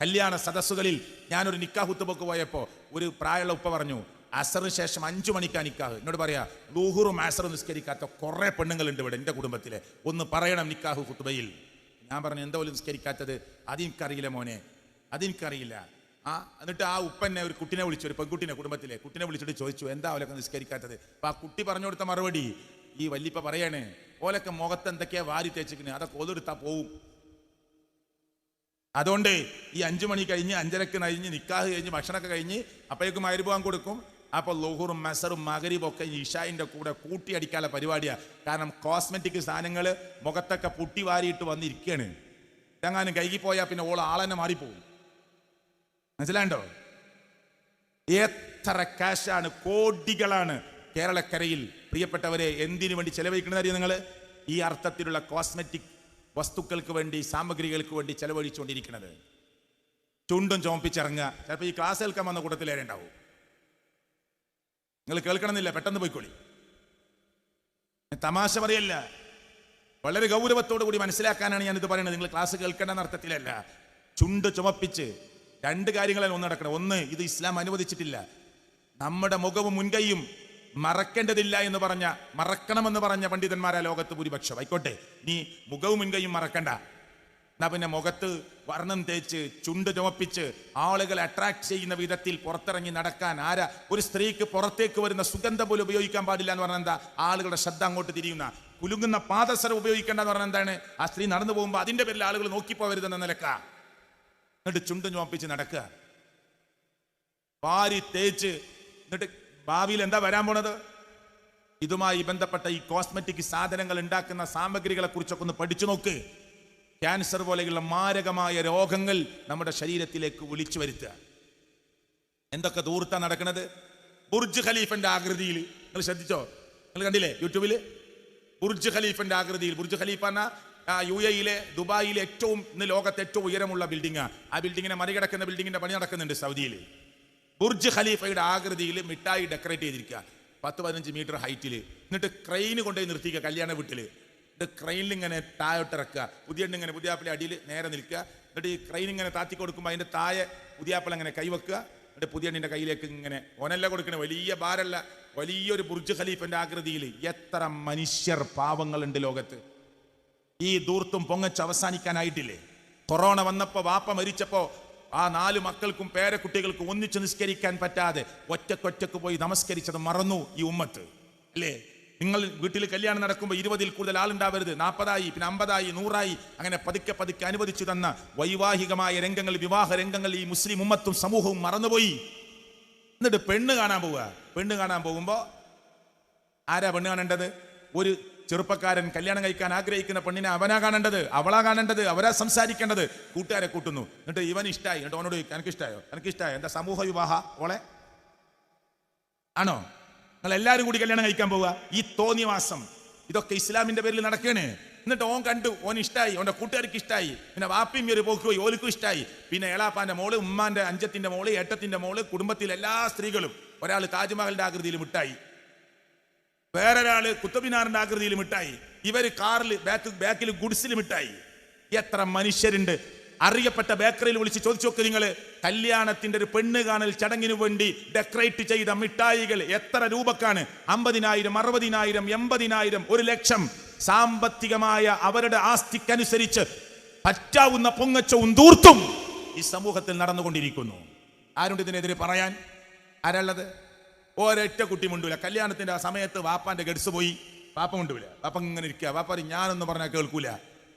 കല്യാണ സദസ്സുകളിൽ ഞാനൊരു നിക്കാഹ് ഖുതുബക്ക് പോയപ്പോൾ ഒരു പ്രായമുള്ള ഉപ്പ പറഞ്ഞു, അസറിന് ശേഷം 5 മണിക്കാ നിക്കാഹ്. എന്നോട് പറയാ, ളുഹുറും അസറും നിസ്കരിക്കാത്ത കുറേ പെണ്ണുങ്ങളുണ്ട് ഇവിടെ എൻ്റെ കുടുംബത്തിലെ, ഒന്ന് പറയണം നിക്കാഹ് ഖുതുബയിൽ. ഞാൻ പറഞ്ഞു, എന്താ പോലും നിസ്കരിക്കാത്തത്? അതെനിക്കറിയില്ല മോനെ, അതെനിക്കറിയില്ല. എന്നിട്ട് ആ ഉപ്പന്നെ ഒരു കുട്ടിനെ വിളിച്ചു, ഒരു പെൺകുട്ടിനെ, കുടുംബത്തിലെ കുട്ടിനെ വിളിച്ചിട്ട് ചോദിച്ചു, എന്താ അവലൊക്കെ നിസ്കരിക്കാത്തത്? അപ്പൊ ആ കുട്ടി പറഞ്ഞു കൊടുത്ത മറുപടി ഈ വല്യപ്പ പറയാണ്, ഓലൊക്കെ മുഖത്ത് എന്തൊക്കെയാ വാരി തേച്ചിരിക്കുന്നത്, അതൊക്കെ ഒതെടുത്താ പോവും. അതുകൊണ്ട് ഈ 5 മണി കഴിഞ്ഞ് 5:30 കഴിഞ്ഞ് നിക്കാഹ് കഴിഞ്ഞ് ഭക്ഷണമൊക്കെ കഴിഞ്ഞ് അപ്പോഴേക്കും മഗ്‌രിബ് കൊടുക്കും. അപ്പോൾ ളുഹുറും മസറും മഗ്‌രിബും ഒക്കെ ഇശാഇന്റെ കൂടെ കൂട്ടിയടിക്കാനുള്ള പരിപാടിയാണ്. കാരണം കോസ്മെറ്റിക് സാധനങ്ങൾ മുഖത്തൊക്കെ പുട്ടി വാരിയിട്ട് വന്നിരിക്കുകയാണ്. എങ്ങാനും കൈകി പോയാൽ പിന്നെ ഓൾ ആളെന്നെ മാറിപ്പോവും. മനസ്സിലാണ്ടോ? എത്ര കാശാണ്, കോടികളാണ് കേരളക്കരയിൽ പ്രിയപ്പെട്ടവരെ എന്തിനു വേണ്ടി ചെലവഴിക്കുന്നത് അറിയോ നിങ്ങൾ? ഈ അർത്ഥത്തിലുള്ള കോസ്മെറ്റിക് വസ്തുക്കൾക്ക് വേണ്ടി, സാമഗ്രികൾക്ക് വേണ്ടി ചെലവഴിച്ചുകൊണ്ടിരിക്കുന്നത്. ചുണ്ടും ചോപ്പിച്ചിറങ്ങുക. ചിലപ്പോൾ ഈ ക്ലാസ് കേൾക്കാൻ വന്ന കൂട്ടത്തിലേറെ ഉണ്ടാവും. നിങ്ങൾ കേൾക്കണമെന്നില്ല, പെട്ടെന്ന് പോയിക്കോളി. തമാശ പറയല്ല, വളരെ ഗൗരവത്തോടു കൂടി മനസ്സിലാക്കാനാണ് ഞാനിത് പറയുന്നത്. നിങ്ങൾ ക്ലാസ് കേൾക്കേണ്ടെന്ന അർത്ഥത്തിലല്ല. ചുണ്ട് ചുമപ്പിച്ച് 2 കാര്യങ്ങളാണ് ഒന്ന് നടക്കണം. ഒന്ന്, ഇത് ഇസ്ലാം അനുവദിച്ചിട്ടില്ല. നമ്മുടെ മുഖവും മുൻകൈയും മറക്കേണ്ടതില്ല എന്ന് പറഞ്ഞ, മറക്കണമെന്ന് പറഞ്ഞ പണ്ഡിതന്മാരാ ലോകത്ത് ഭൂരിപക്ഷം. ആയിക്കോട്ടെ, നീ മുഖവും മുൻകൈയും മറക്കണ്ട. എന്നാ പിന്നെ മുഖത്ത് വർണ്ണം തേച്ച് ചുണ്ട് ചുമപ്പിച്ച് ആളുകളെ അട്രാക്ട് ചെയ്യുന്ന വിധത്തിൽ പുറത്തിറങ്ങി നടക്കാൻ ആരാ? ഒരു സ്ത്രീക്ക് പുറത്തേക്ക് വരുന്ന സുഗന്ധം പോലും ഉപയോഗിക്കാൻ പാടില്ല എന്ന് പറഞ്ഞാൽ എന്താ? ആളുകളുടെ ശ്രദ്ധ അങ്ങോട്ട് തിരിയുന്ന. കുലുങ്ങുന്ന പാദസരം ഉപയോഗിക്കേണ്ട എന്ന് പറഞ്ഞാൽ എന്താണ്? ആ സ്ത്രീ നടന്നു പോകുമ്പോൾ അതിന്റെ പേരിൽ ആളുകൾ നോക്കിപ്പോവരുതെന്ന നിലക്ക. എന്നിട്ട് ചുണ്ട് ചുമപ്പിച്ച് നടക്കുക, വാരി തേച്ച്. എന്നിട്ട് ഭാവിയിൽ എന്താ വരാൻ പോണത്? ഇതുമായി ബന്ധപ്പെട്ട ഈ കോസ്മെറ്റിക് സാധനങ്ങൾ ഉണ്ടാക്കുന്ന സാമഗ്രികളെ കുറിച്ചൊക്കെ ഒന്ന് പഠിച്ചു നോക്ക്. ക്യാൻസർ പോലെയുള്ള മാരകമായ രോഗങ്ങൾ നമ്മുടെ ശരീരത്തിലേക്ക് വിളിച്ചു വരുത്തുക. എന്തൊക്കെ ദൂർത്താ നടക്കുന്നത്? ബുർജ് ഖലീഫന്റെ ആകൃതിയിൽ, നിങ്ങൾ ശ്രദ്ധിച്ചോ? നിങ്ങൾ കണ്ടില്ലേ യൂട്യൂബിൽ? ബുർജ് ഖലീഫന്റെ ആകൃതിയിൽ. ബുർജ് ഖലീഫ എന്ന UAE ദുബായിലെ ഇന്ന് ലോകത്തെ ഏറ്റവും ഉയരമുള്ള ബിൽഡിംഗ്. ആ ബിൽഡിങ്ങിനെ മറികടക്കുന്ന ബിൽഡിങ്ങിന്റെ പണി നടക്കുന്നുണ്ട് സൗദിയിൽ. ബുർജ് ഖലീഫയുടെ ആകൃതിയിൽ മിഠായി ഡെക്കറേറ്റ് ചെയ്തിരിക്കുക, 10-15 മീറ്റർ ഹൈറ്റിൽ. എന്നിട്ട് ക്രെയിന് കൊണ്ടുപോയി നിർത്തിക്കുക കല്യാണ വീട്ടിൽ. എന്നിട്ട് ക്രെയിനിൽ ഇങ്ങനെ താഴോട്ടിറക്കുക. പുതിയ പുതിയാപ്പിള അടിയിൽ നേരെ നിൽക്കുക. എന്നിട്ട് ഈ ക്രെയിൻ ഇങ്ങനെ താത്തി കൊടുക്കുമ്പോൾ അതിന്റെ താഴെ പുതിയാപ്പിള ഇങ്ങനെ കൈവെക്കുക. എന്നിട്ട് പുതിയണ്ണിന്റെ കയ്യിലേക്ക് ഇങ്ങനെ, ഓനല്ല കൊടുക്കണേ, വലിയ ഭാരമല്ല, വലിയൊരു ബുർജ് ഖലീഫന്റെ ആകൃതിയിൽ. എത്ര മനുഷ്യർ പാവങ്ങളുണ്ട് ലോകത്ത്. ഈ ദൂർത്തും പൊങ്ങച്ച് അവസാനിക്കാനായിട്ടില്ലേ? കൊറോണ വന്നപ്പോ, വാപ്പ മരിച്ചപ്പോ ആ 4 മക്കൾക്കും പേരക്കുട്ടികൾക്കും ഒന്നിച്ച് നിസ്കരിക്കാൻ പറ്റാതെ ഒറ്റക്കൊറ്റക്ക് പോയി നമസ്കരിച്ചത് മറന്നു ഈ ഉമ്മത്ത് അല്ലേ? നിങ്ങൾ വീട്ടിൽ കല്യാണം നടക്കുമ്പോൾ 20-ൽ കൂടുതൽ ആളുണ്ടാവരുത്, 40-ആയി, പിന്നെ 50-ആയി, 100-ആയി, അങ്ങനെ പതുക്കെ പതുക്കെ അനുവദിച്ചു തന്ന വൈവാഹികമായ രംഗങ്ങൾ, വിവാഹ രംഗങ്ങൾ ഈ മുസ്ലിം ഉമ്മത്തും സമൂഹവും മറന്നുപോയി. എന്നിട്ട് പെണ്ണ് കാണാൻ പോവുക. പെണ്ണ് കാണാൻ പോകുമ്പോ ആരാ പെണ്ണ് കാണേണ്ടത്? ഒരു ചെറുപ്പക്കാരൻ കല്യാണം കഴിക്കാൻ ആഗ്രഹിക്കുന്ന പെണ്ണിനെ അവനാ കാണേണ്ടത്, അവളാ കാണേണ്ടത്, അവരാ സംസാരിക്കേണ്ടത്. കൂട്ടുകാരെ കൂട്ടുന്നു. എന്നിട്ട് ഇവൻ ഇഷ്ടമായി. എന്നിട്ട് അവനോട് എനിക്കിഷ്ടമായോ? എനിക്കിഷ്ടമായോ? എന്താ സമൂഹ വിവാഹ ഓളെ ആണോ? നിങ്ങൾ എല്ലാവരും കൂടി കല്യാണം കഴിക്കാൻ പോവുക. ഈ തോന്നിവാസം ഇതൊക്കെ ഇസ്ലാമിന്റെ പേരിൽ നടക്കുകയാണ്. എന്നിട്ട് ഓൻ കണ്ടു, ഓൻ ഇഷ്ടമായി, ഓന്റെ കൂട്ടുകാർക്ക് ഇഷ്ടമായി, പിന്നെ വാപ്പിയും ഒരു പോക്ക് പോയി, ഓലിക്കും ഇഷ്ടമായി. പിന്നെ ഏളാപ്പാന്റെ മോള്, ഉമ്മാന്റെ അഞ്ചത്തിന്റെ മോള്, ഏട്ടത്തിന്റെ മോള്, കുടുംബത്തിലെ എല്ലാ സ്ത്രീകളും. ഒരാൾ താജ്മഹലിന്റെ ആകൃതിയിൽ മിഠായി, വേറൊരാള് കുത്തബിനാറിന്റെ ആകൃതിയിൽ മിഠായി, ഇവര് കാറിൽ ബാക്കിൽ ഗുഡ്സിൽ മിഠായി. എത്ര മനുഷ്യരുണ്ട്! അറിയപ്പെട്ട ബേക്കറിയിൽ വിളിച്ച് ചോദിച്ചു നോക്ക് നിങ്ങൾ. കല്യാണത്തിന്റെ ഒരു പെണ്ണ് കാണൽ ചടങ്ങിനു വേണ്ടി ഡെക്കറേറ്റ് ചെയ്ത മിഠായികൾ എത്ര രൂപക്കാണ്? 50,000, 60,000, 80,000, 1,00,000. സാമ്പത്തികമായ അവരുടെ ആസ്തിക്കനുസരിച്ച് പറ്റാവുന്ന പൊങ്ങച്ചവും ദൂർത്തും ഈ സമൂഹത്തിൽ നടന്നുകൊണ്ടിരിക്കുന്നു. ആരുണ്ട് ഇതിനെതിരെ പറയാൻ? ആരുള്ളത്? ഒരൊറ്റ കുട്ടി മുണ്ടൂല. കല്യാണത്തിന്റെ ആ സമയത്ത് വാപ്പാന്റെ ഗഡ്സ് പോയി, വാപ്പ മുണ്ടൂല. വാപ്പ ഇങ്ങനെ ഇരിക്കുക. വാപ്പ ഞാനൊന്നും പറഞ്ഞാൽ കേൾക്കൂല.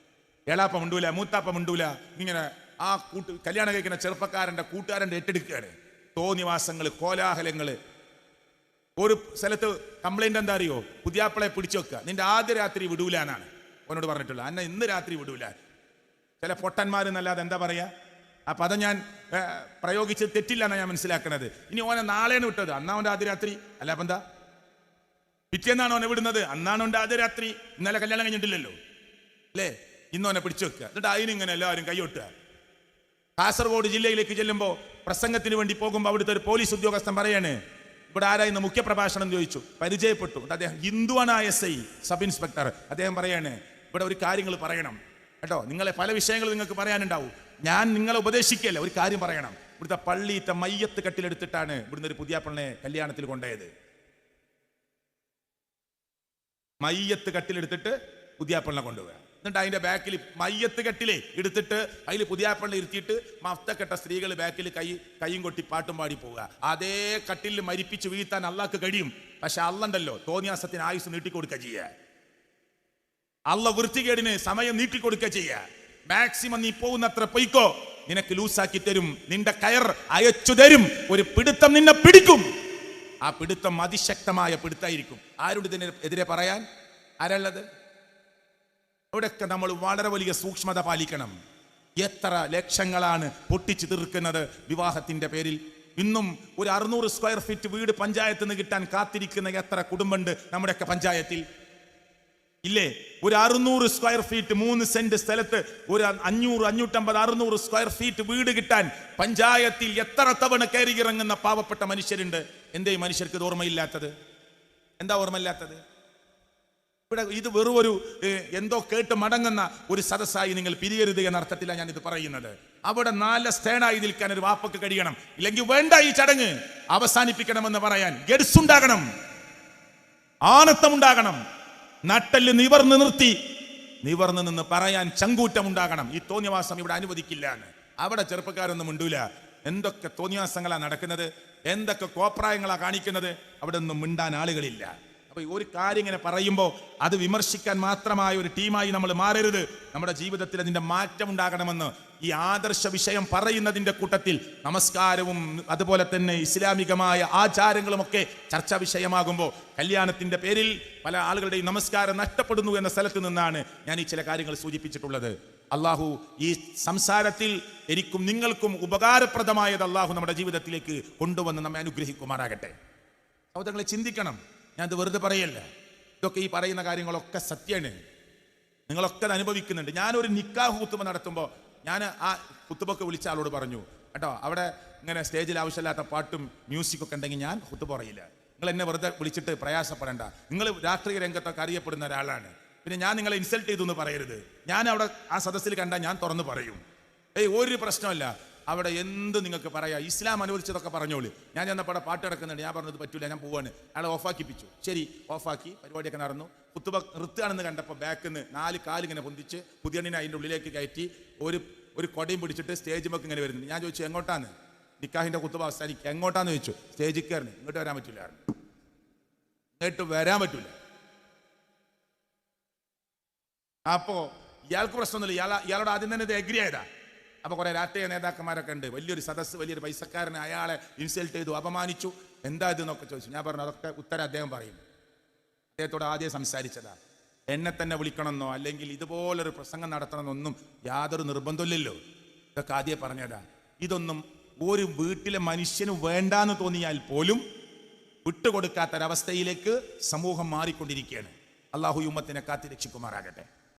ഏളാപ്പ മുണ്ടൂല, മൂത്താപ്പ മുണ്ടൂല. ഇങ്ങനെ ആ കല്യാണം കഴിക്കുന്ന ചെറുപ്പക്കാരന്റെ കൂട്ടുകാരന്റെ ഏറ്റെടുക്കുകയാണ്. തോന്നിവാസങ്ങള്, കോലാഹലങ്ങള്. ഒരു സ്ഥലത്ത് കംപ്ലൈന്റ് എന്താ അറിയോ? പുതിയാപ്പിളെ പിടിച്ചു വെക്കുക, നിന്റെ ആദ്യ രാത്രി വിടൂല എന്നാണ് അവനോട് പറഞ്ഞിട്ടുള്ളത്. അന്ന ഇന്ന് രാത്രി വിടൂല. ചില പൊട്ടന്മാരെന്നല്ലാതെ എന്താ പറയാ? ആ പദം ഞാൻ പ്രയോഗിച്ച് തെറ്റില്ല എന്നാണ് ഞാൻ മനസ്സിലാക്കുന്നത്. ഇനി ഓനെ നാളെയാണ് വിട്ടത്, അന്നാ അവന്റെ ആദ്യ രാത്രി അല്ല. അപ്പൊ എന്താ? പിറ്റേന്നാണ് ഓനെ വിടുന്നത്, അന്നാണ് അവന്റെ ആദ്യ രാത്രി. ഇന്നലെ കല്യാണം കഴിഞ്ഞിട്ടില്ലല്ലോ അല്ലേ? ഇന്നോനെ പിടിച്ചു വെക്കുക. എന്നിട്ട് അതിനിങ്ങനെ എല്ലാവരും കൈയൊട്ടുക. കാസർഗോഡ് ജില്ലയിലേക്ക് ചെല്ലുമ്പോൾ പ്രസംഗത്തിന് വേണ്ടി പോകുമ്പോൾ അവിടുത്തെ ഒരു പോലീസ് ഉദ്യോഗസ്ഥൻ പറയാണ്, ഇവിടെ ആരായിരുന്നു മുഖ്യപ്രഭാഷണം ചോദിച്ചു. പരിചയപ്പെട്ടു. അദ്ദേഹം ഹിന്ദുവാണ്, SI സബ് ഇൻസ്പെക്ടർ. അദ്ദേഹം പറയാണ്, ഇവിടെ ഒരു കാര്യങ്ങൾ പറയണം കേട്ടോ, നിങ്ങളെ പല വിഷയങ്ങൾ നിങ്ങൾക്ക് പറയാനുണ്ടാവും. ഞാൻ നിങ്ങളെ ഉപദേശിക്കല്ല, ഒരു കാര്യം പറയണം. ഇവിടുത്തെ പള്ളിയിത്തെ മയ്യത്ത് കട്ടിലെടുത്തിട്ടാണ് ഇവിടുന്ന് ഒരു പുതിയ പെണ്ണെ കല്യാണത്തിൽ കൊണ്ടുപോയത്. മയ്യത്ത് കട്ടിലെടുത്തിട്ട് പുതിയ പെണ്ണെ കൊണ്ടുപോവുക. എന്നിട്ട് അതിന്റെ ബാക്കിൽ മയ്യത്ത് കട്ടിലെ എടുത്തിട്ട് അതിൽ പുതിയ പെണ്ണെ ഇരുത്തിയിട്ട് മഫ്തക്കെട്ട സ്ത്രീകൾ ബാക്കിൽ കൈയും കൊട്ടി പാട്ടും പാടി പോവുക. അതേ കട്ടിലിൽ മരിപ്പിച്ച് വീഴ്ത്താൻ അള്ളാഹ്ക്ക് കഴിയും. പക്ഷെ അള്ളണ്ടല്ലോ തോന്നിയാസത്തിന് ആയുസ് നീട്ടിക്കൊടുക്കുക ചെയ്യുക. അള്ള വൃത്തികേടിന് സമയം നീട്ടിക്കൊടുക്കുക ചെയ്യുക. മാക്സിമം നീ പോകുന്നത്ര പൊയ്ക്കോ, നിനക്ക് ലൂസാക്കി തരും, നിന്റെ കയർ അയച്ചു തരും, ഒരു പിടുത്തം നിന്നെ പിടിക്കും. ആ പിടുത്തം അതിശക്തമായ പിടുത്തായിരിക്കും. ആരോട് ഇതിനെതിരെ പറയാൻ ആരുള്ളത്? അവിടെയൊക്കെ നമ്മൾ വളരെ വലിയ സൂക്ഷ്മത പാലിക്കണം. എത്ര ലക്ഷങ്ങളാണ് പൊട്ടിച്ചു തീർക്കുന്നത് വിവാഹത്തിന്റെ പേരിൽ. ഇന്നും ഒരു 600 സ്ക്വയർ ഫീറ്റ് വീട് പഞ്ചായത്തിൽ നിന്ന് കിട്ടാൻ കാത്തിരിക്കുന്ന എത്ര കുടുംബമുണ്ട് നമ്മുടെയൊക്കെ പഞ്ചായത്തിൽ ഇല്ലേ? ഒരു 600 സ്ക്വയർ ഫീറ്റ് 3 സെന്റ് സ്ഥലത്ത് ഒരു 500, 550, 600 സ്ക്വയർ ഫീറ്റ് വീട് കിട്ടാൻ പഞ്ചായത്തിൽ എത്ര തവണ കയറി ഇറങ്ങുന്ന പാവപ്പെട്ട മനുഷ്യരുണ്ട്. എന്തേ മനുഷ്യർക്ക് ഇത് ഓർമ്മയില്ലാത്തത്? എന്താ ഓർമ്മയില്ലാത്തത്? ഇവിടെ ഇത് വെറും ഒരു എന്തോ കേട്ട് മടങ്ങുന്ന ഒരു സദസ്സായി നിങ്ങൾ പിരിയരുത് എന്ന അർത്ഥത്തിലാണ് ഞാൻ ഇത് പറയുന്നത്. അവിടെ 4 സ്റ്റേണായി നിൽക്കാൻ ഒരു വാപ്പക്ക് കഴിയണം. ഇല്ലെങ്കിൽ വേണ്ട, ഈ ചടങ്ങ് അവസാനിപ്പിക്കണമെന്ന് പറയാൻ ഗഡ്സ് ഉണ്ടാകണം, ആണത്തമുണ്ടാകണം, നട്ടല് നിവർന്ന് നിന്ന് പറയാൻ ചങ്കൂറ്റമുണ്ടാകണം. ഈ തോന്നിയവാസം ഇവിടെ അനുവദിക്കില്ല എന്ന്. അവിടെ ചെറുപ്പക്കാരൊന്നും മിണ്ടൂല. എന്തൊക്കെ തോന്നിയാസങ്ങളാണ് നടക്കുന്നത്, എന്തൊക്കെ കോപ്രായങ്ങളാണ് കാണിക്കുന്നത്, അവിടെ ഒന്നും മിണ്ടാൻ ആളുകളില്ല. അപ്പൊ ഒരു കാര്യം ഇങ്ങനെ പറയുമ്പോൾ അത് വിമർശിക്കാൻ മാത്രമായ ഒരു ടീമായി നമ്മൾ മാറരുത്. നമ്മുടെ ജീവിതത്തിൽ അതിന്റെ മാറ്റം ഉണ്ടാകണമെന്ന് ഈ ആദർശ വിഷയം പറയുന്നതിന്റെ കൂട്ടത്തിൽ നമസ്കാരവും അതുപോലെ തന്നെ ഇസ്ലാമികമായ ആചാരങ്ങളുമൊക്കെ ചർച്ചാ വിഷയമാകുമ്പോൾ കല്യാണത്തിന്റെ പേരിൽ പല ആളുകളുടെയും നമസ്കാരം നഷ്ടപ്പെടുന്നു എന്ന സ്ഥലത്ത് നിന്നാണ് ഞാൻ ഈ ചില കാര്യങ്ങൾ സൂചിപ്പിച്ചിട്ടുള്ളത്. അള്ളാഹു ഈ സംസാരത്തിൽ എനിക്കും നിങ്ങൾക്കും ഉപകാരപ്രദമായത് അള്ളാഹു നമ്മുടെ ജീവിതത്തിലേക്ക് കൊണ്ടുവന്ന് നമ്മെ അനുഗ്രഹിക്കുമാറാകട്ടെ. സഹോദരങ്ങളെ, ചിന്തിക്കണം. ഞാനത് വെറുതെ പറയല്ല. ഇതൊക്കെ ഈ പറയുന്ന കാര്യങ്ങളൊക്കെ സത്യമാണ്. നിങ്ങളൊക്കെ അത് അനുഭവിക്കുന്നുണ്ട്. ഞാനൊരു നിക്കാഹ് കുത്തുബ നടത്തുമ്പോൾ ഞാൻ ആ കുത്തുബൊക്കെ വിളിച്ച ആളോട് പറഞ്ഞു കേട്ടോ, അവിടെ ഇങ്ങനെ സ്റ്റേജിൽ ആവശ്യമില്ലാത്ത പാട്ടും മ്യൂസിക്കൊക്കെ ഉണ്ടെങ്കിൽ ഞാൻ കുത്തുബ പറയില്ല. നിങ്ങൾ എന്നെ വെറുതെ വിളിച്ചിട്ട് പ്രയാസപ്പെടേണ്ട. നിങ്ങൾ രാഷ്ട്രീയ രംഗത്തൊക്കെ അറിയപ്പെടുന്ന ഒരാളാണ്, പിന്നെ ഞാൻ നിങ്ങളെ ഇൻസൾട്ട് ചെയ്തു എന്ന് പറയരുത്. ഞാൻ അവിടെ ആ സദസ്സിൽ കണ്ടാൽ ഞാൻ തുറന്ന് പറയും. ഒരു പ്രശ്നമല്ല. അവിടെ എന്ത് നിങ്ങൾക്ക് പറയാം, ഇസ്ലാം അനുവദിച്ചതൊക്കെ പറഞ്ഞോളൂ. ഞാൻ ചെന്നപ്പോൾ പാട്ട് കിടക്കുന്നുണ്ട്, ഞാൻ പറഞ്ഞത് പറ്റൂല, ഞാൻ പോവാണ്. അയാളെ ഓഫാക്കിപ്പിച്ചു. ശരി, ഓഫാക്കി, പരിപാടിയൊക്കെ നടന്നു. കുത്തുബ നൃത്താണെന്ന് കണ്ടപ്പോൾ ബാക്കിൽ നിന്ന് 4 കാലിങ്ങനെ പൊന്തിച്ച് പുതിയണ്ണിനെ അതിൻ്റെ ഉള്ളിലേക്ക് കയറ്റി ഒരു കൊടയും പിടിച്ചിട്ട് സ്റ്റേജുമൊക്കെ ഇങ്ങനെ വരുന്നുണ്ട്. ഞാൻ ചോദിച്ചു, എങ്ങോട്ടാന്ന്? നിക്കാഹിന്റെ കുത്തുബ അവസാനിക്ക്, എങ്ങോട്ടാന്ന് ചോദിച്ചു. സ്റ്റേജിൽ കയറി. ഇങ്ങോട്ട് വരാൻ പറ്റൂല, ഇങ്ങോട്ട് വരാൻ പറ്റൂല. അപ്പോ ഇയാൾക്ക് പ്രശ്നമൊന്നുമില്ല. ഇയാളോട് ആദ്യം തന്നെ ഇത് എഗ്രി ആയതാ. അപ്പൊ കുറെ രാഷ്ട്രീയ നേതാക്കന്മാരൊക്കെ ഉണ്ട്. വലിയൊരു സദസ്സ്, വലിയൊരു പൈസക്കാരനെ അയാളെ ഇൻസൾട്ട് ചെയ്തു, അപമാനിച്ചു. എന്താ ഇത് എന്നൊക്കെ ചോദിച്ചു. ഞാൻ പറഞ്ഞു അതൊക്കെ ഉത്തരം അദ്ദേഹം പറയും. അദ്ദേഹത്തോട് ആദ്യം സംസാരിച്ചതാ. എന്നെ തന്നെ വിളിക്കണമെന്നോ അല്ലെങ്കിൽ ഇതുപോലൊരു പ്രസംഗം നടത്തണമെന്നൊന്നും യാതൊരു നിർബന്ധമില്ലല്ലോ. ഇതൊക്കെ ആദ്യം പറഞ്ഞതാ. ഇതൊന്നും ഒരു വീട്ടിലെ മനുഷ്യന് വേണ്ടാന്ന് തോന്നിയാൽ പോലും വിട്ടുകൊടുക്കാത്തൊരവസ്ഥയിലേക്ക് സമൂഹം മാറിക്കൊണ്ടിരിക്കുകയാണ്. അള്ളാഹു ഉമ്മത്തിനെ കാത്തി രക്ഷിക്കുമാറാകട്ടെ.